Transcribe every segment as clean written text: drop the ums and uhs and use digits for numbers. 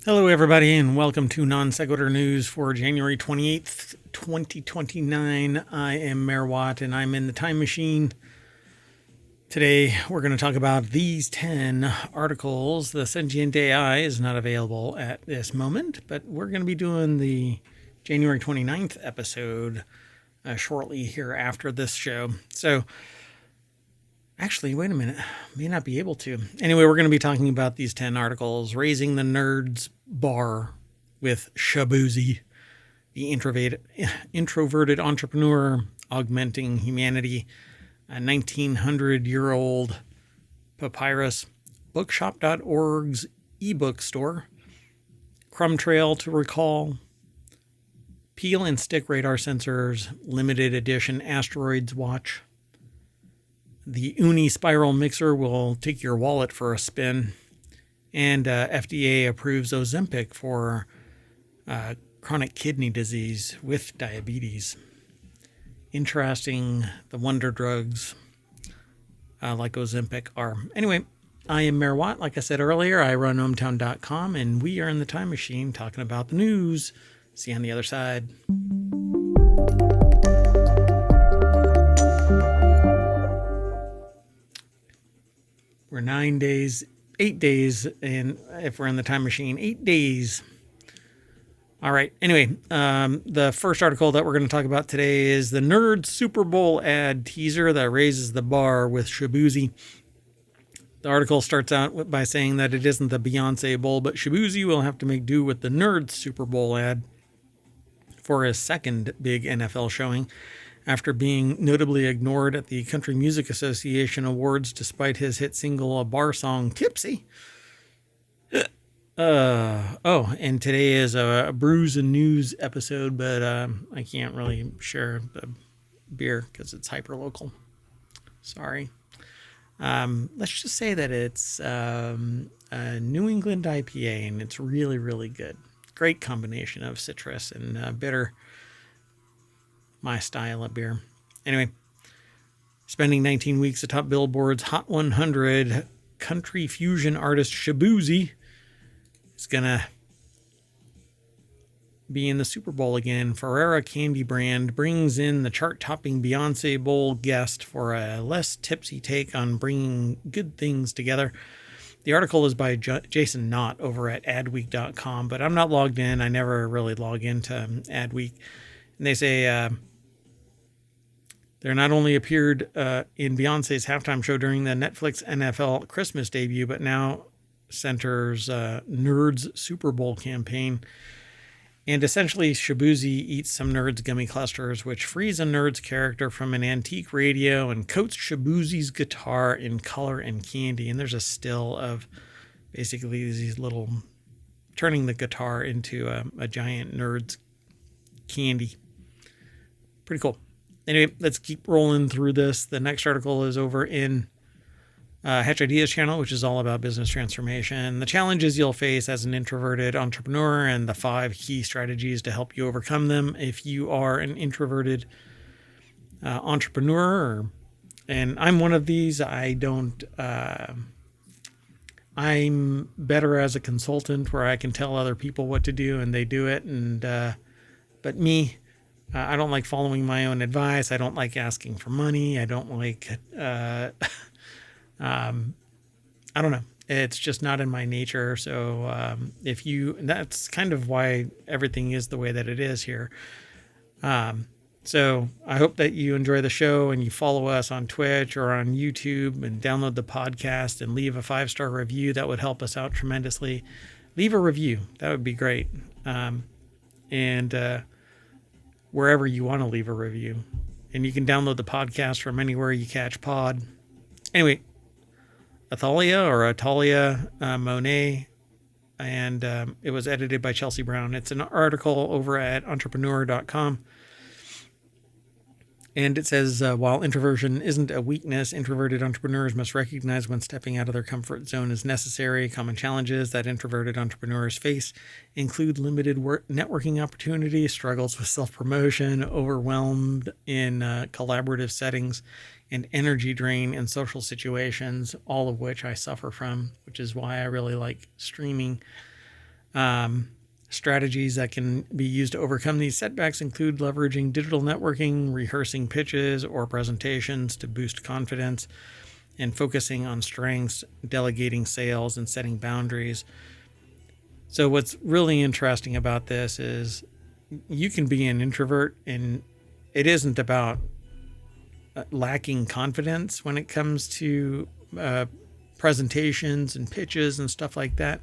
Hello, everybody, and welcome to Non Sequitur News for January 28th, 2029. I am Mayor Watt, and I'm in the time machine. Today, we're going to talk about these 10 articles. The Sentient AI is not available at this moment, but we're going to be doing the January 29th episode shortly here after this show. So, actually, wait a minute. May not be able to. Anyway, we're going to be talking about these 10 articles. Raising the Nerds Bar with Shaboozey, the Introverted Entrepreneur, Augmenting Humanity, a 1900-year-old papyrus, bookshop.org's ebook store, Crumb Trail to recall, peel and stick radar sensors, limited edition Asteroids watch, the Ooni Spiral Mixer will take your wallet for a spin, and FDA Approves Ozempic for chronic kidney disease with diabetes. Interesting, the wonder drugs like Ozempic are. Anyway, I am Mayor Watt. Like I said earlier, I run ohmtown.com, and we are in the time machine talking about the news. See you on the other side. We're 8 days, and if we're in the time machine, 8 days. All right. Anyway, the first article that we're going to talk about today is the Nerd Super Bowl ad teaser that raises the bar with Shaboozey. The article starts out by saying that it isn't the Beyonce Bowl, but Shaboozey will have to make do with the Nerd Super Bowl ad for his second big NFL showing, after being notably ignored at the Country Music Association Awards despite his hit single, a bar song, Tipsy. And today is a brews and news episode, but I can't really share the beer because it's hyper local. Sorry. Let's just say that it's a New England IPA, and it's really, really good. Great combination of citrus and bitter. My style of beer. Anyway, spending 19 weeks atop Billboard's Hot 100, country fusion artist Shaboozey is going to be in the Super Bowl again. Ferrera Candy Brand brings in the chart-topping Beyonce Bowl guest for a less tipsy take on bringing good things together. The article is by Jason Knott over at adweek.com, but I'm not logged in. I never really log into Adweek. And they say they not only appeared in Beyonce's halftime show during the Netflix NFL Christmas debut, but now centers Nerds Super Bowl campaign. And essentially, Shaboozey eats some Nerds gummy clusters, which frees a Nerds character from an antique radio and coats Shaboozey's guitar in color and candy. And there's a still of basically these little, turning the guitar into a giant Nerds candy. Pretty cool. Anyway, let's keep rolling through this. The next article is over in Hatch Ideas channel, which is all about business transformation, the challenges you'll face as an introverted entrepreneur, and the 5 key strategies to help you overcome them. If you are an introverted entrepreneur, and I'm one of these, I'm better as a consultant where I can tell other people what to do and they do it. But me, I don't like following my own advice. I don't like asking for money. I don't like, I don't know. It's just not in my nature. So that's kind of why everything is the way that it is here. So I hope that you enjoy the show and you follow us on Twitch or on YouTube and download the podcast and leave a 5-star review. That would help us out tremendously. Leave a review. That would be great. And wherever you want to leave a review. And you can download the podcast from anywhere you catch pod. Anyway, Atalia Monet, and it was edited by Chelsea Brown. It's an article over at entrepreneur.com. And it says, while introversion isn't a weakness, introverted entrepreneurs must recognize when stepping out of their comfort zone is necessary. Common challenges that introverted entrepreneurs face include limited networking opportunities, struggles with self-promotion, overwhelmed in collaborative settings, and energy drain in social situations, all of which I suffer from, which is why I really like streaming. Strategies that can be used to overcome these setbacks include leveraging digital networking, rehearsing pitches or presentations to boost confidence, and focusing on strengths, delegating sales, and setting boundaries. So what's really interesting about this is you can be an introvert, and it isn't about lacking confidence when it comes to presentations and pitches and stuff like that.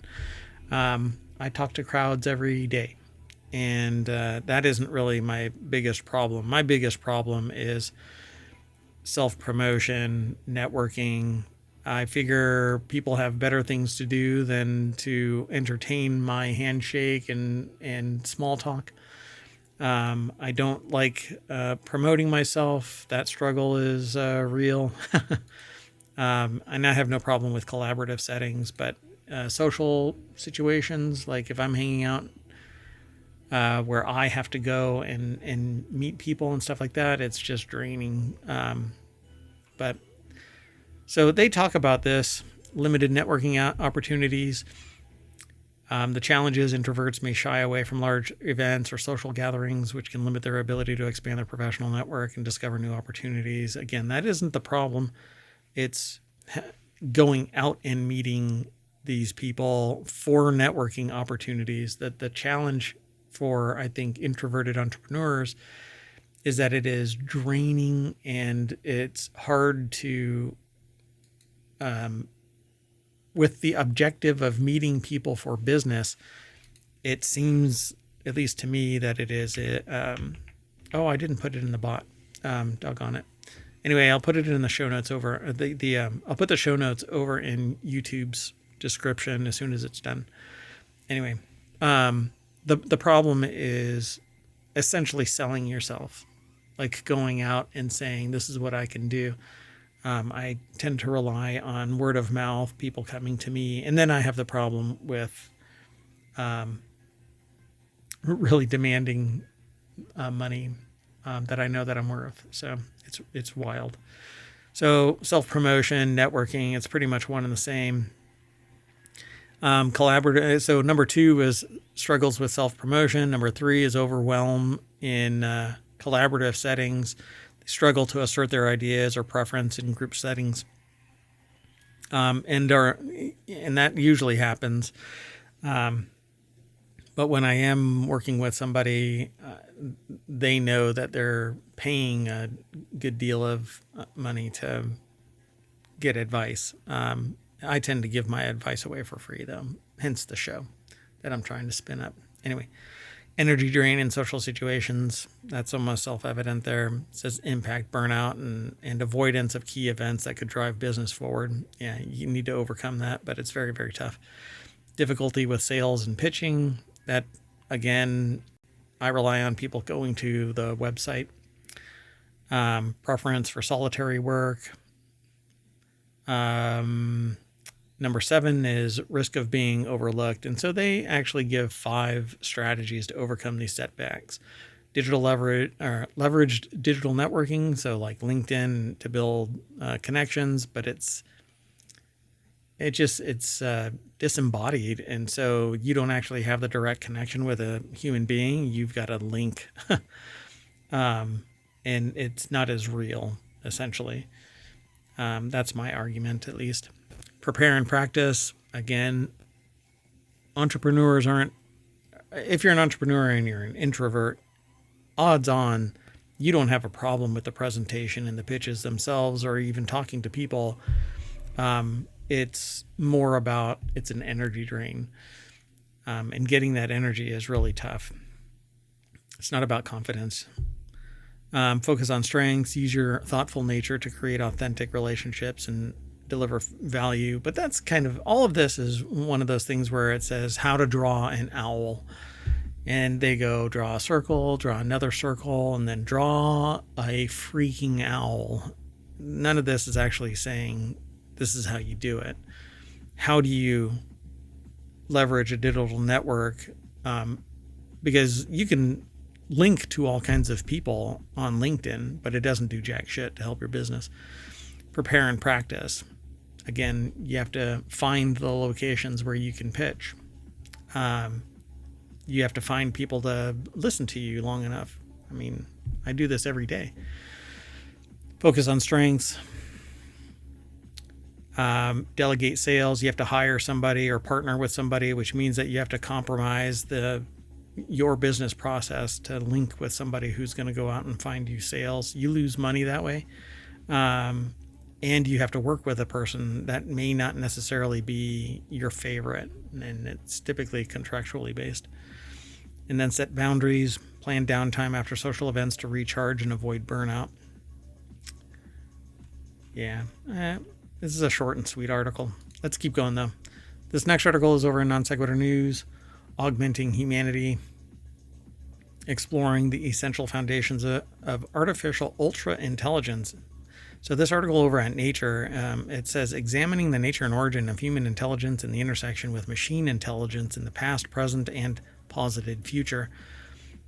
I talk to crowds every day, and that isn't really my biggest problem. My biggest problem is self-promotion, networking. I figure people have better things to do than to entertain my handshake and small talk. I don't like promoting myself. That struggle is real. And I have no problem with collaborative settings, but social situations, like if I'm hanging out where I have to go and meet people and stuff like that, it's just draining. But so they talk about this, limited networking opportunities. The challenge is introverts may shy away from large events or social gatherings, which can limit their ability to expand their professional network and discover new opportunities. Again, that isn't the problem. It's going out and meeting these people for networking opportunities. That the challenge for, I think, introverted entrepreneurs is that it is draining and it's hard to, with the objective of meeting people for business, it seems, at least to me, that it is, I didn't put it in the bot. Doggone it. Anyway, I'll put it in the show notes over I'll put the show notes over in YouTube's description as soon as it's done. Anyway, the problem is essentially selling yourself, like going out and saying, this is what I can do. I tend to rely on word of mouth, people coming to me. And then I have the problem with really demanding money that I know that I'm worth. So it's wild. So self-promotion, networking, it's pretty much one and the same. Collaborative. So number 2 is struggles with self-promotion. Number 3 is overwhelm in collaborative settings. They struggle to assert their ideas or preference in group settings. And that usually happens. But when I am working with somebody, they know that they're paying a good deal of money to get advice. I tend to give my advice away for free, though, hence the show that I'm trying to spin up. Anyway, energy drain in social situations. That's almost self-evident there. It says impact, burnout, and avoidance of key events that could drive business forward. Yeah, you need to overcome that, but it's very, very tough. Difficulty with sales and pitching. That, again, I rely on people going to the website. Preference for solitary work. Number 7 is risk of being overlooked. And so they actually give 5 strategies to overcome these setbacks. Leveraged digital networking, so like LinkedIn to build connections, but it's disembodied, and so you don't actually have the direct connection with a human being. You've got a link, and it's not as real, essentially. That's my argument, at least. Prepare and practice. Again, entrepreneurs aren't, if you're an entrepreneur and you're an introvert, odds on you don't have a problem with the presentation and the pitches themselves or even talking to people. It's more about, it's an energy drain. And getting that energy is really tough. It's not about confidence. Focus on strengths, use your thoughtful nature to create authentic relationships and deliver value. But that's kind of, all of this is one of those things where it says how to draw an owl. And they go draw a circle, draw another circle, and then draw a freaking owl. None of this is actually saying this is how you do it. How do you leverage a digital network? Because you can link to all kinds of people on LinkedIn, but it doesn't do jack shit to help your business. Prepare and practice. Again, you have to find the locations where you can pitch. you have to find people to listen to you long enough. I mean, I do this every day. Focus on strengths. Delegate sales. You have to hire somebody or partner with somebody, which means that you have to compromise your business process to link with somebody who's going to go out and find you sales. You lose money that way. And you have to work with a person that may not necessarily be your favorite, and it's typically contractually based. And then set boundaries, plan downtime after social events to recharge and avoid burnout. Yeah, this is a short and sweet article. Let's keep going though. This next article is over in Non Sequitur News, Augmenting Humanity, exploring the essential foundations of artificial ultra intelligence. So this article over at Nature, it says, examining the nature and origin of human intelligence and the intersection with machine intelligence in the past, present, and posited future.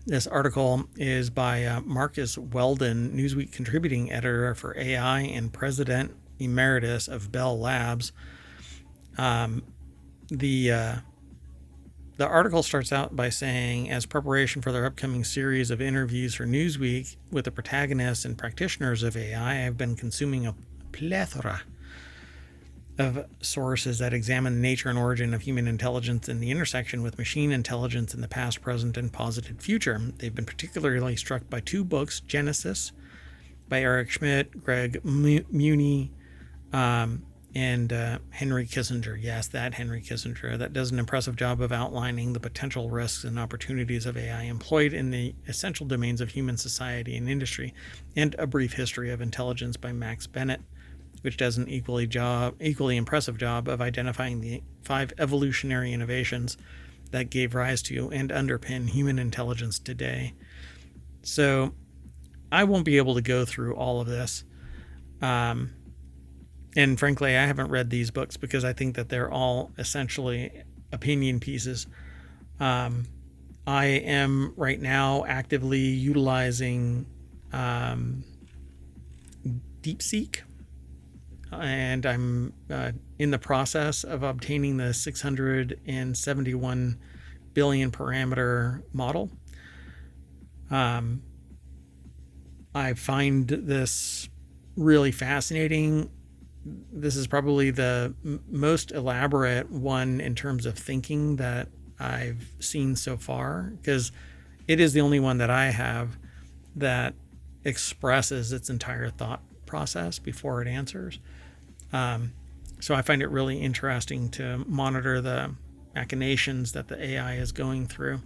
This article is by Marcus Weldon, Newsweek contributing editor for AI and president emeritus of Bell Labs. The article starts out by saying, as preparation for their upcoming series of interviews for Newsweek with the protagonists and practitioners of AI, I've been consuming a plethora of sources that examine the nature and origin of human intelligence and the intersection with machine intelligence in the past, present, and positive future. They've been particularly struck by two books, Genesis by Eric Schmidt, Greg Muni, and Henry Kissinger. Yes, that Henry Kissinger. That does an impressive job of outlining the potential risks and opportunities of AI employed in the essential domains of human society and industry, and A Brief History of Intelligence by Max Bennett, which does an equally impressive job of identifying the 5 evolutionary innovations that gave rise to and underpin human intelligence today. So I won't be able to go through all of this. And frankly, I haven't read these books because I think that they're all essentially opinion pieces. I am right now actively utilizing DeepSeek, and I'm in the process of obtaining the 671 billion parameter model. I find this really fascinating. This is probably the most elaborate one in terms of thinking that I've seen so far, because it is the only one that I have that expresses its entire thought process before it answers. So I find it really interesting to monitor the machinations that the AI is going through.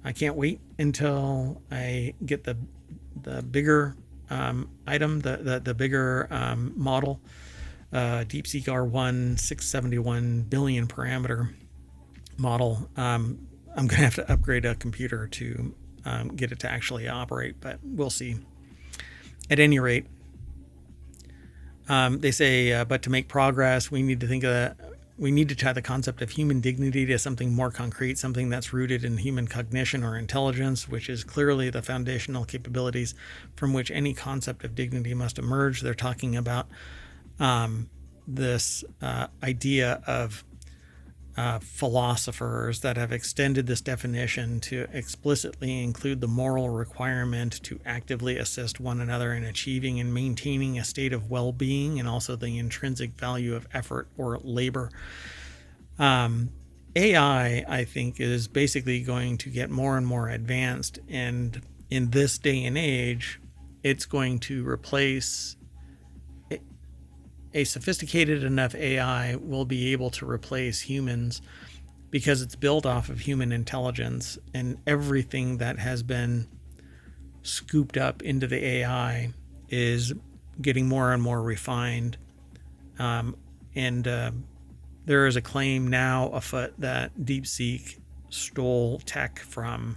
I can't wait until I get the bigger item, the bigger model, DeepSeek R1 671 billion parameter model. I'm going to have to upgrade a computer to get it to actually operate, but we'll see. At any rate, they say, but to make progress, we need to tie the concept of human dignity to something more concrete, something that's rooted in human cognition or intelligence, which is clearly the foundational capabilities from which any concept of dignity must emerge. They're talking about this idea of philosophers that have extended this definition to explicitly include the moral requirement to actively assist one another in achieving and maintaining a state of well-being, and also the intrinsic value of effort or labor. AI, I think, is basically going to get more and more advanced, and in this day and age, it's going to replace a sophisticated enough AI will be able to replace humans because it's built off of human intelligence, and everything that has been scooped up into the AI is getting more and more refined. There is a claim now afoot that DeepSeek stole tech from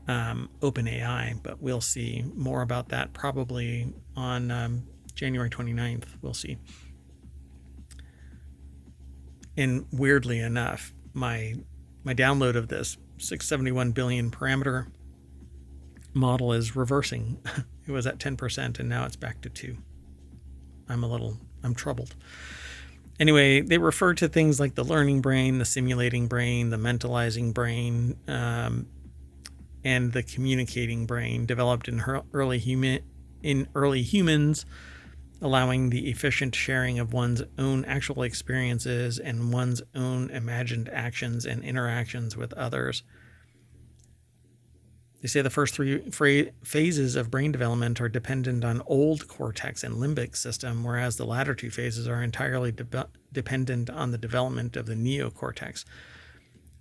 OpenAI, but we'll see more about that probably on January 29th. We'll see. And weirdly enough, my download of this 671 billion parameter model is reversing. It was at 10% and now it's back to 2. I'm troubled. Anyway, they refer to things like the learning brain, the simulating brain, the mentalizing brain, and the communicating brain developed in early humans, allowing the efficient sharing of one's own actual experiences and one's own imagined actions and interactions with others. They say the first three phases of brain development are dependent on old cortex and limbic system, whereas the latter two phases are entirely dependent on the development of the neocortex.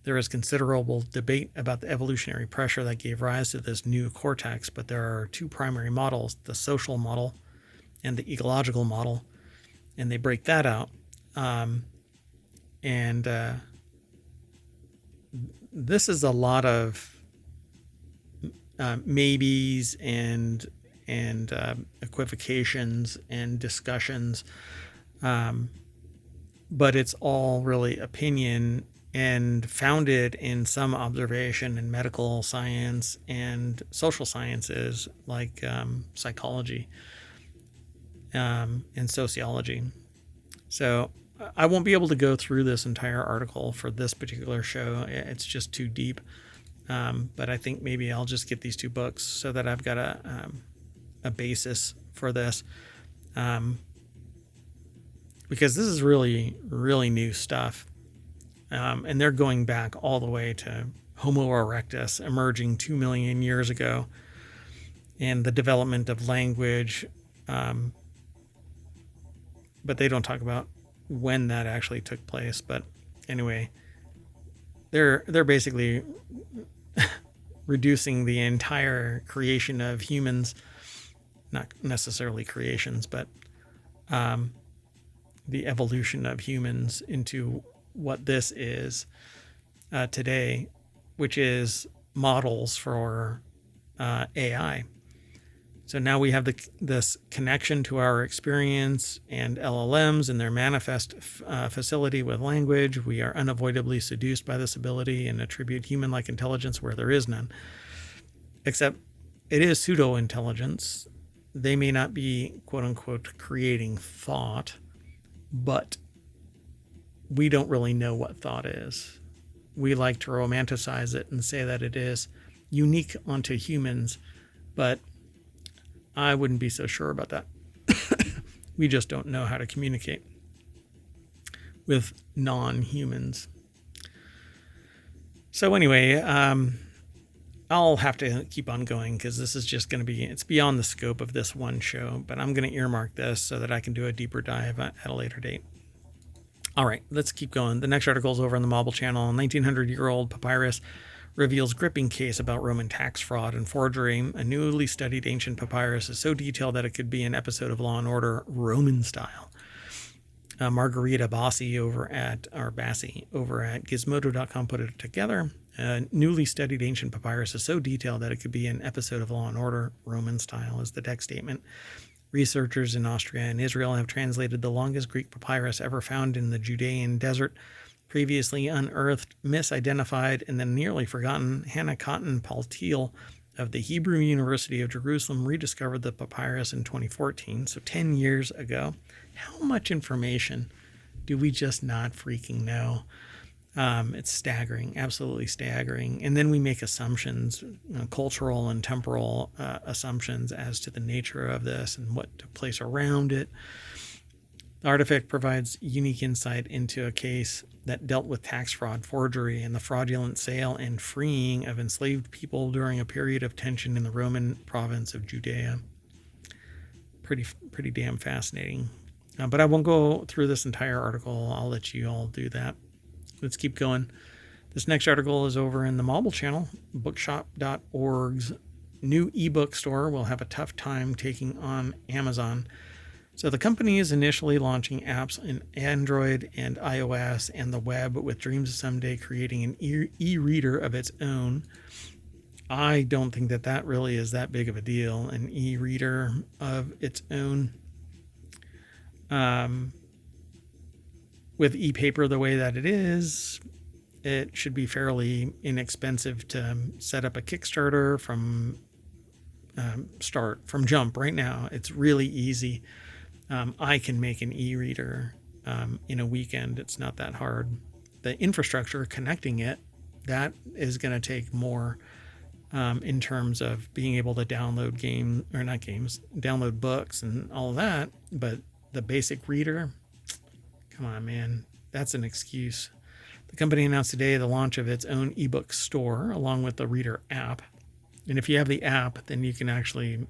There is considerable debate about the evolutionary pressure that gave rise to this new cortex, but there are two primary models, the social model and the ecological model, and they break that out. This is a lot of maybes and equivocations and discussions, but it's all really opinion and founded in some observation in medical science and social sciences like psychology and sociology. So I won't be able to go through this entire article for this particular show. It's just too deep. But I think maybe I'll just get these two books so that I've got a basis for this. Because this is really, really new stuff. And they're going back all the way to Homo erectus emerging 2 million years ago and the development of language. But they don't talk about when that actually took place. But anyway, they're basically reducing the entire creation of humans, not necessarily creations, but the evolution of humans into what this is today, which is models for AI. So now we have this connection to our experience and LLMs and their manifest facility with language. We are unavoidably seduced by this ability and attribute human-like intelligence where there is none. Except it is pseudo-intelligence. They may not be, quote-unquote, creating thought, but we don't really know what thought is. We like to romanticize it and say that it is unique onto humans, but I wouldn't be so sure about that. We just don't know how to communicate with non-humans. So anyway, I'll have to keep on going because this is just going to be, it's beyond the scope of this one show, but I'm going to earmark this so that I can do a deeper dive at a later date. All right, let's keep going. The next article is over on the Mobile channel. 1900-year-old papyrus reveals gripping case about Roman tax fraud and forgery. A newly studied ancient papyrus is so detailed that it could be an episode of Law & Order Roman style. Margarita Bassi over at Gizmodo.com put it together. A newly studied ancient papyrus is so detailed that it could be an episode of Law & Order Roman style, is the text statement. Researchers in Austria and Israel have translated the longest Greek papyrus ever found in the Judean desert, previously unearthed, misidentified, and then nearly forgotten. Hannah Cotton Paltiel of the Hebrew University of Jerusalem rediscovered the papyrus in 2014, so 10 years ago. How much information do we just not freaking know? It's staggering, absolutely staggering. And then we make assumptions, cultural and temporal assumptions as to the nature of this and what took place around it. The artifact provides unique insight into a case that dealt with tax fraud, forgery, and the fraudulent sale and freeing of enslaved people during a period of tension in the Roman province of Judea. Pretty damn fascinating. But I won't go through this entire article. I'll let you all do that. Let's keep going. This next article is over in the Mobile channel. Bookshop.org's new ebook store will have a tough time taking on Amazon. So the company is initially launching apps in Android and iOS and the web, with dreams of someday creating an e-reader of its own. I don't think that really is that big of a deal, an e-reader of its own. With e-paper the way that it is, it should be fairly inexpensive to set up a Kickstarter from jump right now. It's really easy. I can make an e-reader in a weekend. It's not that hard. The infrastructure connecting it, that is going to take more in terms of being able to download download books and all of that. But the basic reader, come on, man, that's an excuse. The company announced today the launch of its own ebook store along with the reader app. And if you have the app, then you can actually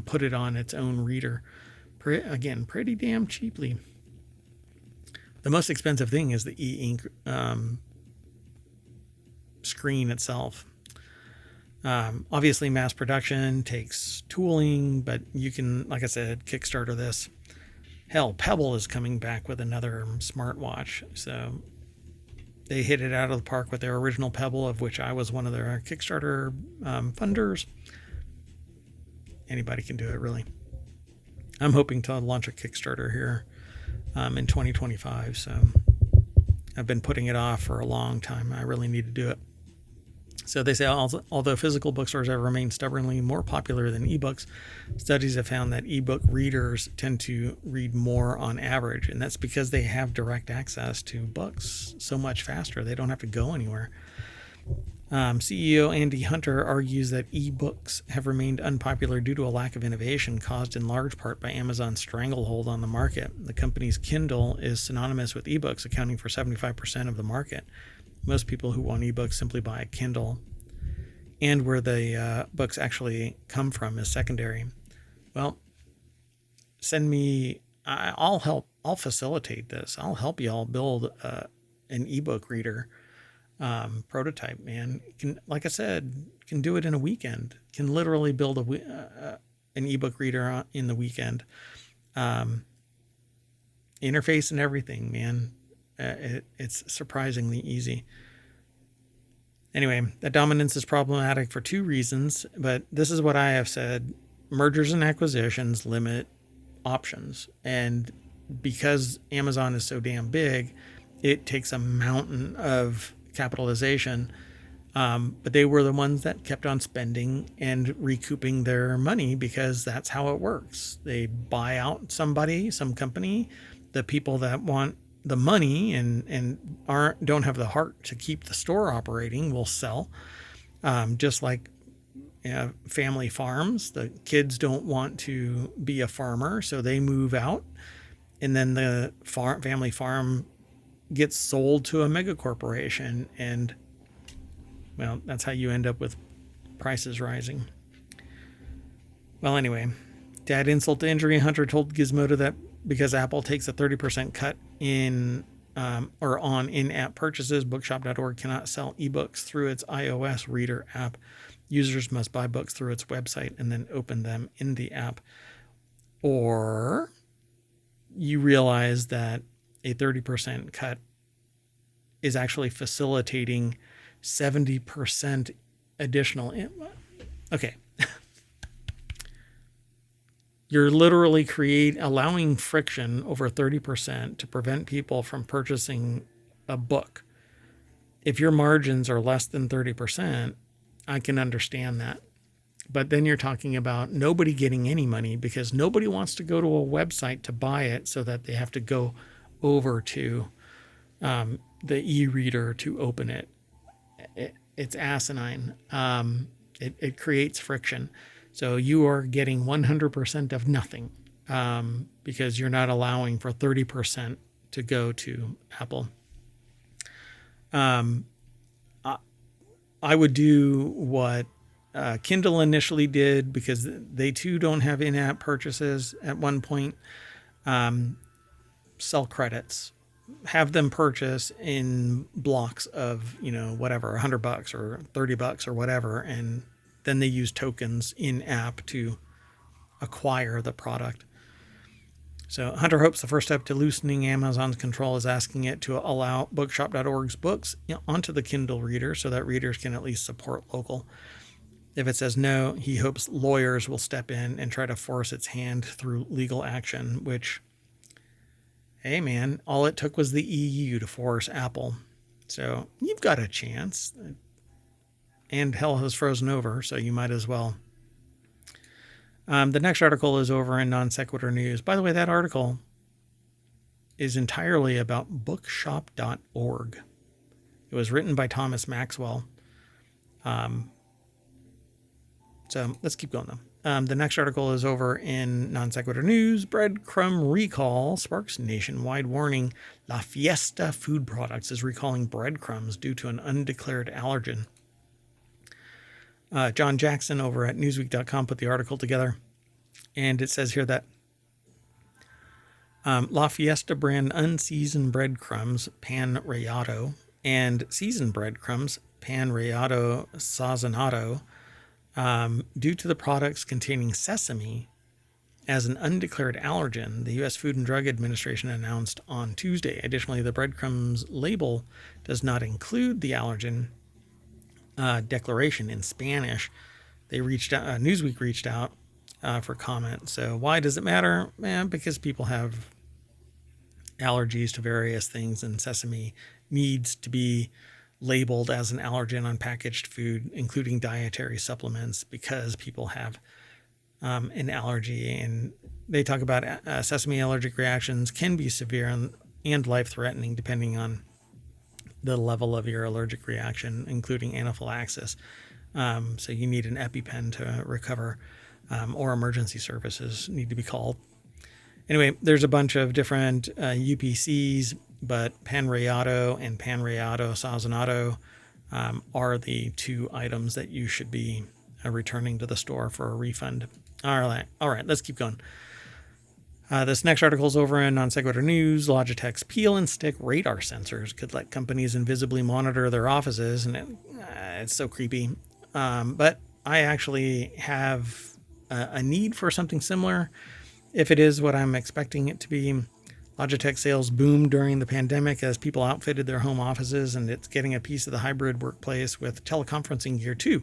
put it on its own reader. Again, pretty damn cheaply. The most expensive thing is the e-ink screen itself. Obviously, mass production takes tooling, but you can, like I said, Kickstarter this. Hell, Pebble is coming back with another smartwatch. So they hit it out of the park with their original Pebble, of which I was one of their Kickstarter funders. Anybody can do it, really. I'm hoping to launch a Kickstarter here in 2025. So I've been putting it off for a long time. I really need to do it. So they say, although physical bookstores have remained stubbornly more popular than ebooks, studies have found that ebook readers tend to read more on average. And that's because they have direct access to books so much faster. They don't have to go anywhere. CEO Andy Hunter argues that ebooks have remained unpopular due to a lack of innovation caused in large part by Amazon's stranglehold on the market. The company's Kindle is synonymous with ebooks, accounting for 75% of the market. Most people who want ebooks simply buy a Kindle, and where the books actually come from is secondary. Well, send me, I'll help, I'll facilitate this. I'll help y'all build an ebook reader prototype, man. Like I said, can do it in a weekend. Can literally build an ebook reader in the weekend. Interface and everything, man. It's surprisingly easy. Anyway, that dominance is problematic for two reasons, but this is what I have said. Mergers and acquisitions limit options. And because Amazon is so damn big, it takes a mountain of capitalization. But they were the ones that kept on spending and recouping their money because that's how it works. They buy out somebody, some company. The people that want the money and don't have the heart to keep the store operating will sell. Just like family farms, the kids don't want to be a farmer, so they move out, and then the family farm gets sold to a mega corporation, and well, that's how you end up with prices rising. Well, anyway, to add insult to injury, Hunter told Gizmodo that because Apple takes a 30% cut in or on in-app purchases, bookshop.org cannot sell ebooks through its iOS reader app. Users must buy books through its website and then open them in the app. Or you realize that a 30% cut is actually facilitating 70% additional. Okay. You're literally allowing friction over 30% to prevent people from purchasing a book. If your margins are less than 30%, I can understand that. But then you're talking about nobody getting any money because nobody wants to go to a website to buy it, so that they have to go over to the e-reader to open it. It's asinine. It creates friction. So you are getting 100% of nothing because you're not allowing for 30% to go to Apple. I would do what Kindle initially did, because they too don't have in-app purchases at one point. Sell credits. Have them purchase in blocks of, whatever, $100 or $30 or whatever, and then they use tokens in app to acquire the product. So Hunter hopes the first step to loosening Amazon's control is asking it to allow bookshop.org's books onto the Kindle reader so that readers can at least support local. If it says no, he hopes lawyers will step in and try to force its hand through legal action, which, hey man, all it took was the EU to force Apple. So you've got a chance. And hell has frozen over, so you might as well. The next article is over in Non Sequitur News. By the way, that article, is entirely about bookshop.org. It was written by Thomas Maxwell. So let's keep going, though. The next article is over in Non Sequitur News. Breadcrumb recall sparks nationwide warning. La Fiesta Food Products is recalling breadcrumbs due to an undeclared allergen. John Jackson over at Newsweek.com put the article together. And it says here that La Fiesta brand unseasoned breadcrumbs, pan rallado, and seasoned breadcrumbs, pan rallado sazonado, due to the products containing sesame as an undeclared allergen, the U.S. Food and Drug Administration announced on Tuesday. Additionally, the breadcrumbs label does not include the allergen declaration in Spanish. They reached out, Newsweek reached out for comment. So why does it matter? Because people have allergies to various things, and sesame needs to be labeled as an allergen on packaged food, including dietary supplements, because people have an allergy. And they talk about sesame allergic reactions can be severe and life-threatening depending on the level of your allergic reaction, including anaphylaxis. So you need an EpiPen to recover, or emergency services need to be called. Anyway, there's a bunch of different UPCs, but pan rallado and pan rallado sazonado are the two items that you should be returning to the store for a refund. All right, let's keep going. This next article is over in Non Sequitur News. Logitech's peel and stick radar sensors could let companies invisibly monitor their offices, and it's so creepy. But I actually have a need for something similar. If it is what I'm expecting it to be. Logitech sales boomed during the pandemic as people outfitted their home offices, and it's getting a piece of the hybrid workplace with teleconferencing gear too.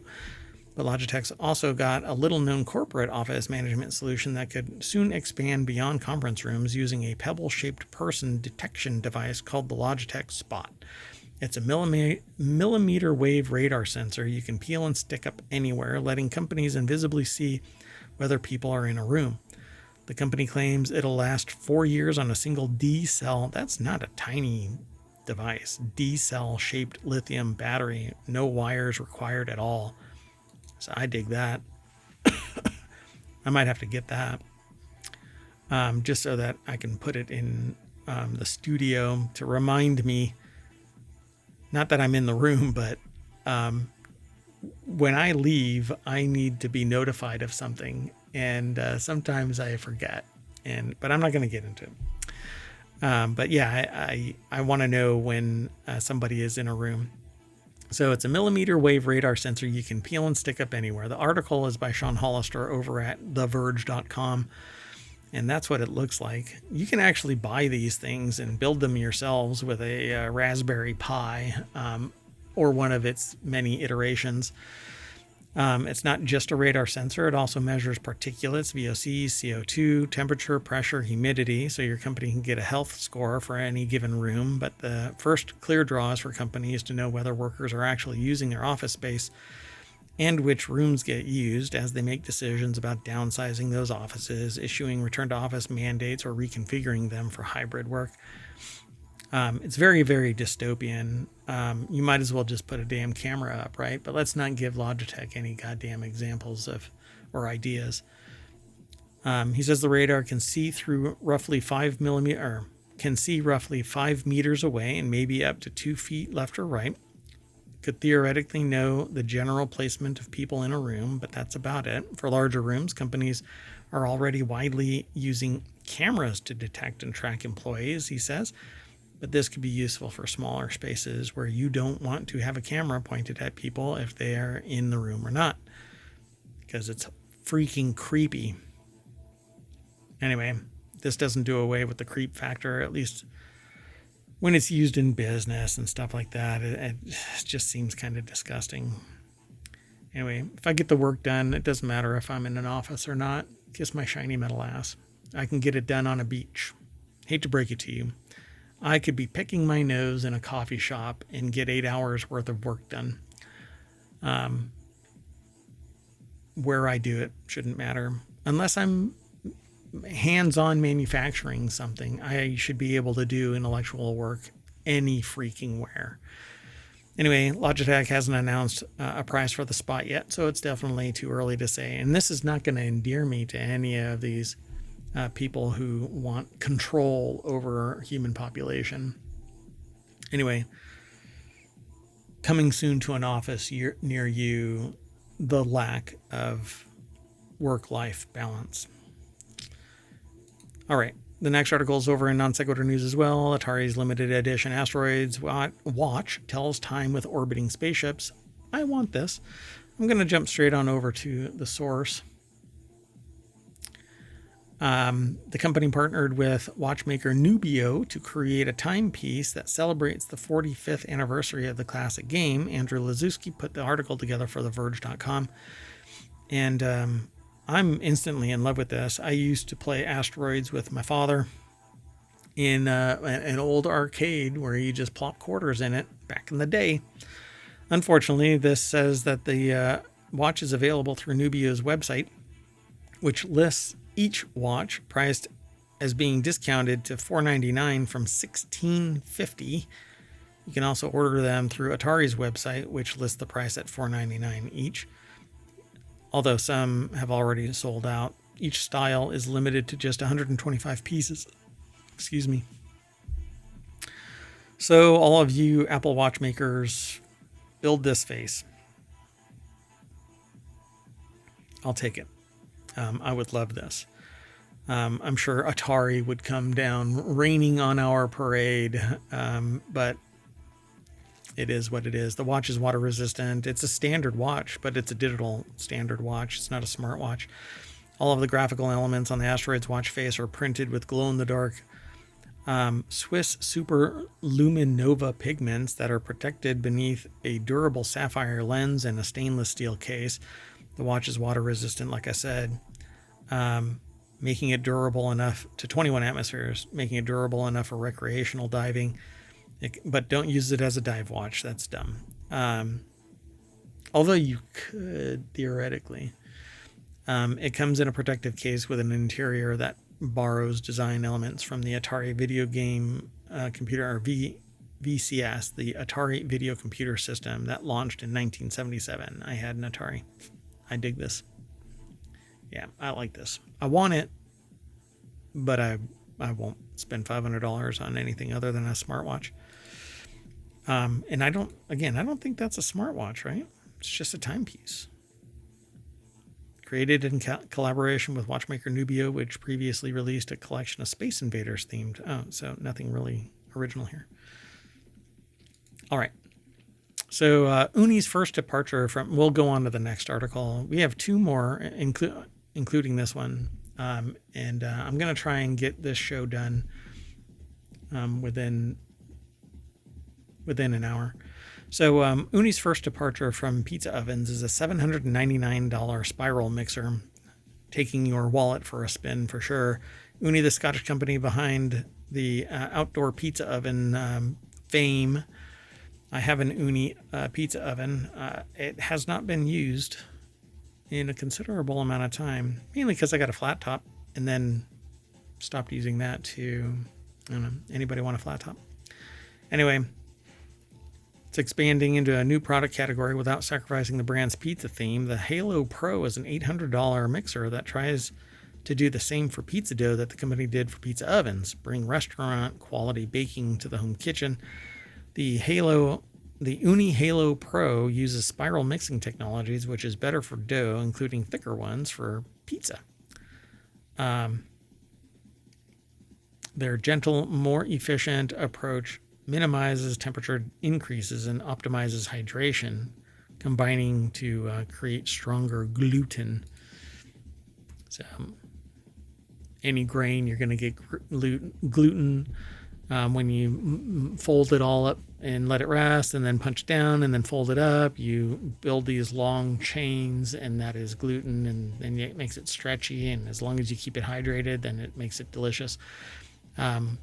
But Logitech's also got a little-known corporate office management solution that could soon expand beyond conference rooms using a pebble-shaped person detection device called the Logitech Spot. It's a millimeter wave radar sensor you can peel and stick up anywhere, letting companies invisibly see whether people are in a room. The company claims it'll last 4 years on a single D-cell. That's not a tiny device. D-cell shaped lithium battery. No wires required at all. So I dig that. I might have to get that. Just so that I can put it in the studio to remind me, not that I'm in the room, but when I leave, I need to be notified of something. And sometimes I forget, but I'm not going to get into it. But yeah, I want to know when somebody is in a room. So it's a millimeter wave radar sensor you can peel and stick up anywhere. The article is by Sean Hollister over at TheVerge.com, and that's what it looks like. You can actually buy these things and build them yourselves with a Raspberry Pi or one of its many iterations. It's not just a radar sensor. It also measures particulates, VOCs, CO2, temperature, pressure, humidity, so your company can get a health score for any given room. But the first clear draw is for companies to know whether workers are actually using their office space and which rooms get used as they make decisions about downsizing those offices, issuing return to office mandates, or reconfiguring them for hybrid work. It's very, very dystopian. You might as well just put a damn camera up, right? But let's not give Logitech any goddamn examples or ideas. He says the radar can see through roughly 5 meters away and maybe up to 2 feet left or right. Could theoretically know the general placement of people in a room, but that's about it. For larger rooms, companies are already widely using cameras to detect and track employees, he says. But this could be useful for smaller spaces where you don't want to have a camera pointed at people if they are in the room or not, because it's freaking creepy. Anyway, this doesn't do away with the creep factor, at least when it's used in business and stuff like that. It just seems kind of disgusting. Anyway, if I get the work done, it doesn't matter if I'm in an office or not. Kiss my shiny metal ass. I can get it done on a beach. Hate to break it to you. I could be picking my nose in a coffee shop and get 8 hours worth of work done. Where I do it shouldn't matter. Unless I'm hands-on manufacturing something, I should be able to do intellectual work any freaking where. Anyway, Logitech hasn't announced a price for the Spot yet, so it's definitely too early to say. And this is not going to endear me to any of these people who want control over human population. Anyway, coming soon to an office near you, the lack of work-life balance. All right. The next article is over in Non Sequitur News as well. Atari's limited edition Asteroids watch tells time with orbiting spaceships. I want this. I'm going to jump straight on over to the source. The company partnered with watchmaker Nubio to create a timepiece that celebrates the 45th anniversary of the classic game. Andrew Lazuski put the article together for TheVerge.com. And I'm instantly in love with this. I used to play Asteroids with my father in an old arcade where you just plop quarters in it back in the day. Unfortunately, this says that the watch is available through Nubio's website, which lists each watch priced as being discounted to $4.99 from $16.50. You can also order them through Atari's website, which lists the price at $4.99 each. Although some have already sold out. Each style is limited to just 125 pieces. Excuse me. So all of you Apple Watch makers, build this face. I'll take it. I would love this. I'm sure Atari would come down raining on our parade, but it is what it is. The watch is water resistant. It's a standard watch, but it's a digital standard watch. It's not a smart watch. All of the graphical elements on the Asteroids watch face are printed with glow-in-the-dark Swiss Super Luminova pigments that are protected beneath a durable sapphire lens and a stainless steel case. The watch is water resistant, like I said, making it durable enough to 21 atmospheres, making it durable enough for recreational diving. But don't use it as a dive watch. That's dumb. Although you could, theoretically. It comes in a protective case with an interior that borrows design elements from the Atari video game computer, or VCS, the Atari Video Computer System that launched in 1977. I had an Atari. I dig this. Yeah, I like this. I want it, but I won't spend $500 on anything other than a smartwatch. And I don't think that's a smartwatch, right? It's just a timepiece. Created in collaboration with watchmaker Nubio, which previously released a collection of Space Invaders themed. Oh, so nothing really original here. All right. So Ooni's first departure from, we'll go on to the next article. We have two more, including this one. And I'm going to try and get this show done within an hour. So Ooni's first departure from pizza ovens is a $799 spiral mixer, taking your wallet for a spin for sure. Ooni, the Scottish company behind the outdoor pizza oven fame. I have an Ooni pizza oven. It has not been used in a considerable amount of time, mainly because I got a flat top and then stopped using that to, I don't know, anybody want a flat top? Anyway, it's expanding into a new product category without sacrificing the brand's pizza theme. The Halo Pro is an $800 mixer that tries to do the same for pizza dough that the company did for pizza ovens, bring restaurant quality baking to the home kitchen. The Ooni Halo Pro uses spiral mixing technologies, which is better for dough, including thicker ones for pizza. Their gentle, more efficient approach minimizes temperature increases and optimizes hydration, combining to create stronger gluten. So any grain, you're going to get gluten. When you fold it all up and let it rest and then punch down and then fold it up, you build these long chains, and that is gluten, and then it makes it stretchy, and as long as you keep it hydrated, then it makes it delicious. And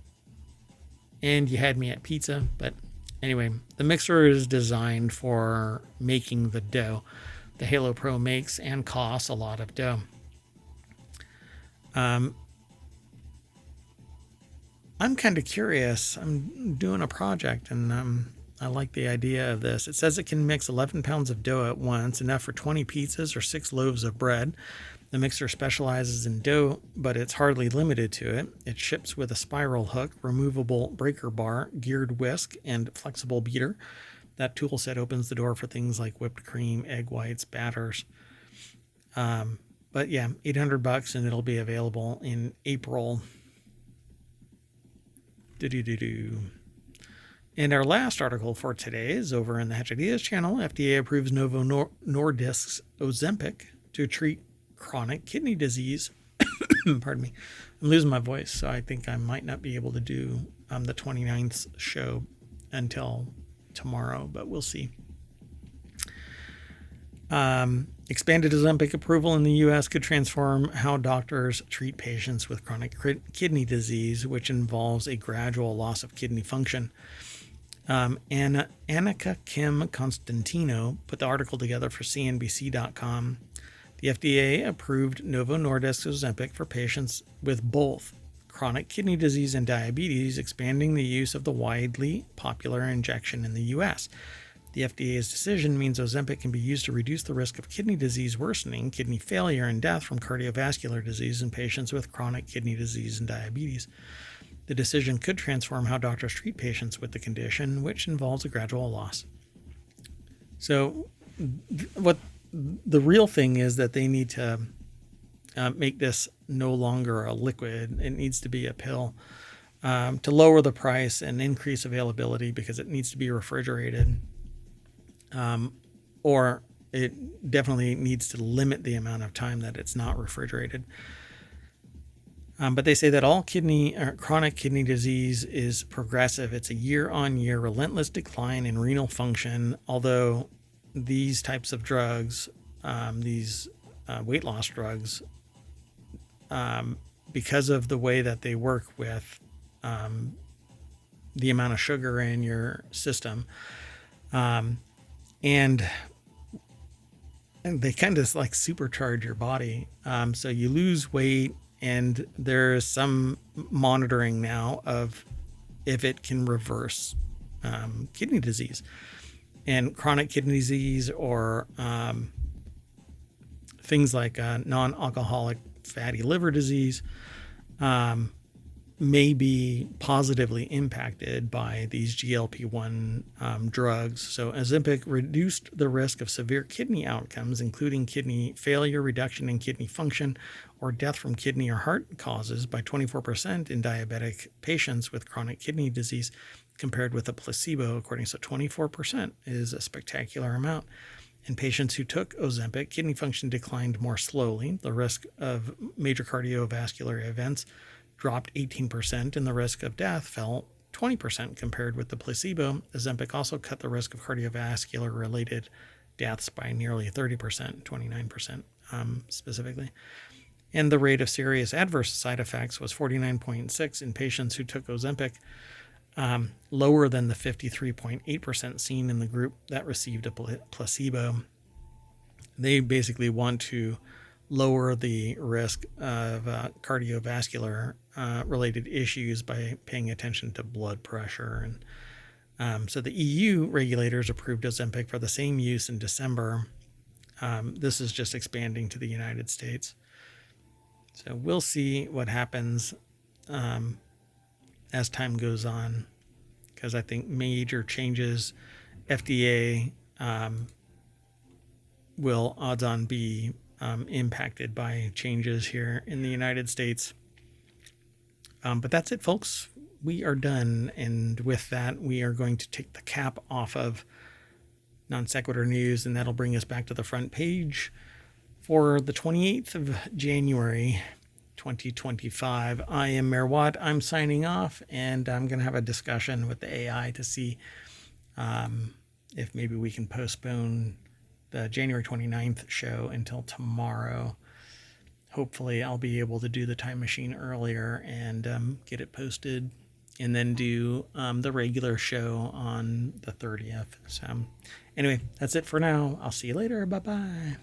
you had me at pizza, but anyway, the mixer is designed for making the dough. The Halo Pro makes and costs a lot of dough. I'm kind of curious. I'm doing a project, and I like the idea of this. It says it can mix 11 pounds of dough at once, enough for 20 pizzas or 6 loaves of bread. The mixer specializes in dough, but it's hardly limited to it. It ships with a spiral hook, removable breaker bar, geared whisk, and flexible beater. That tool set opens the door for things like whipped cream, egg whites, batters. But yeah, $800, and it'll be available in April. And our last article for today is over in the Hatch Ideas channel. FDA approves Novo Nordisk's Ozempic to treat chronic kidney disease. Pardon me. I'm losing my voice, so I think I might not be able to do the 29th show until tomorrow, but we'll see. Expanded Ozempic approval in the U.S. could transform how doctors treat patients with chronic kidney disease, which involves a gradual loss of kidney function. Annika Kim Constantino put the article together for CNBC.com. The FDA approved Novo Nordisk's Ozempic for patients with both chronic kidney disease and diabetes, expanding the use of the widely popular injection in the U.S. The FDA's decision means Ozempic can be used to reduce the risk of kidney disease worsening, kidney failure, and death from cardiovascular disease in patients with chronic kidney disease and diabetes. The decision could transform how doctors treat patients with the condition, which involves a gradual loss. So what the real thing is that they need to make this no longer a liquid. It needs to be a pill to lower the price and increase availability, because it needs to be refrigerated. Or it definitely needs to limit the amount of time that it's not refrigerated. But they say that all chronic kidney disease is progressive. It's a year-on-year relentless decline in renal function, although these types of drugs, these weight loss drugs, because of the way that they work with the amount of sugar in your system, and they kind of like supercharge your body. So you lose weight, and there's some monitoring now of if it can reverse kidney disease and chronic kidney disease, or things like non-alcoholic fatty liver disease may be positively impacted by these GLP-1 drugs. So Ozempic reduced the risk of severe kidney outcomes, including kidney failure, reduction in kidney function, or death from kidney or heart causes by 24% in diabetic patients with chronic kidney disease compared with a placebo, according to 24% is a spectacular amount. In patients who took Ozempic, kidney function declined more slowly. The risk of major cardiovascular events dropped 18%, and the risk of death fell 20% compared with the placebo. Ozempic also cut the risk of cardiovascular-related deaths by nearly 30%, 29% specifically. And the rate of serious adverse side effects was 49.6 in patients who took Ozempic, lower than the 53.8% seen in the group that received a placebo. They basically want to lower the risk of cardiovascular related issues by paying attention to blood pressure. And so the EU regulators approved Ozempic for the same use in December. This is just expanding to the United States. So we'll see what happens as time goes on, because I think major changes, FDA will odds on be impacted by changes here in the United States. But that's it, folks. We are done. And with that, we are going to take the cap off of Non Sequitur News, and that'll bring us back to the front page for the 28th of January, 2025. I am Mayor Watt. I'm signing off, and I'm going to have a discussion with the AI to see if maybe we can postpone the January 29th show until tomorrow. Hopefully I'll be able to do the time machine earlier and get it posted, and then do the regular show on the 30th. So anyway, that's it for now. I'll see you later. Bye-bye.